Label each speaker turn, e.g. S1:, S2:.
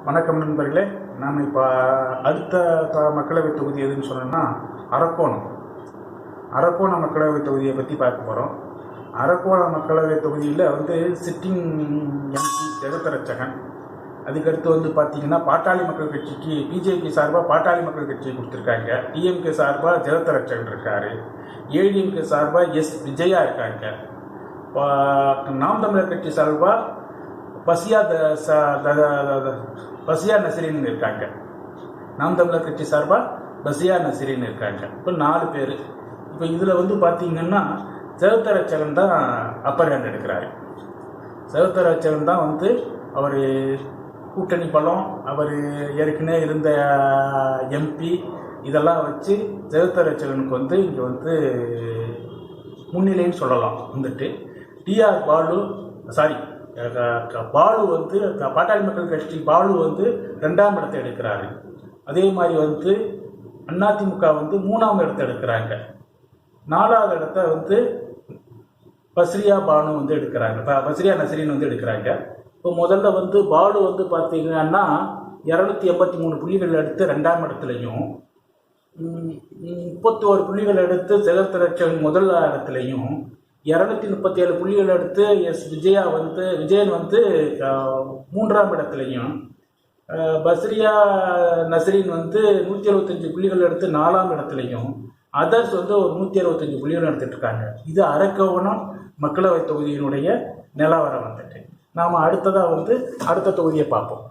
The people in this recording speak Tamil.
S1: வணக்கம் நண்பர்களே. நாம் இப்போ அடுத்த மக்களவை தொகுதி எதுன்னு சொன்னோம்னா அரக்கோணம் மக்களவை தொகுதியை பற்றி பார்க்க போகிறோம். அரக்கோணம் மக்களவை தொகுதியில் சிட்டிங் எம்பி ஜெகத்ரட்சகன், அதுக்கடுத்து பார்த்தீங்கன்னா பாட்டாளி மக்கள் கட்சிக்கு பிஜேபி சார்பாக பாட்டாளி மக்கள் கட்சி கொடுத்துருக்காங்க, டிஎம்கே சார்பாக ஜெகத்ரட்சகன் இருக்கார், ஏடிஎம்கே சார்பாக எஸ் விஜயா இருக்காங்க, நாம் தமிழர் கட்சி சார்பாக பசியா நசீரின் இருக்காங்க, நாம் தமிழர் கட்சி சார்பாக பசியா நசீரின் இருக்காங்க. இப்போ 4 பேர். இப்போ இதில் பார்த்தீங்கன்னா ஜெகத்ரட்சகன் தான் அப்பர் ஹேண்ட் எடுக்கிறாரு. ஜெகத்ரட்சகன் தான் அவர் கூட்டணி பலம், அவர் ஏற்கனவே இருந்த எம்பி, இதெல்லாம் வச்சு ஜெகத்ரட்சகனுக்கு இங்கே முன்னிலைன்னு சொல்லலாம். டிஆர் பாலு பாலு பாட்டாளி மக்கள் கட்சி பாலு 2ஆம் இடத்தை எடுக்கிறாரு. அதே மாதிரி அதிமுக 3ஆம் இடத்தை எடுக்கிறாங்க. 4ஆவது இடத்த பஸ்ரியா பானு எடுக்கிறாங்க, பஸ்ரியா நசீரின் எடுக்கிறாங்க. இப்போ முதல்ல பாலு பார்த்தீங்கன்னா 283 புள்ளிகள் எடுத்து 2ஆம் இடத்துலையும், 31 புள்ளிகள் எடுத்து ஜெகத்ரட்சகன் முதல் இடத்துலையும், 237 புள்ளிகள் எடுத்து எஸ் விஜயன் 3ஆம் இடத்துலையும், பஸ்ரியா நசீரின் 175 புள்ளிகள் எடுத்து 4ஆம் இடத்துலையும், அதர்ஸ் ஒரு 165 புள்ளிகள் எடுத்துட்டு இருக்காங்க. இது அரக்கோணம் மக்களவை தொகுதியினுடைய நிலவரம். நாம் அடுத்ததாக அடுத்த தொகுதியை பார்ப்போம்.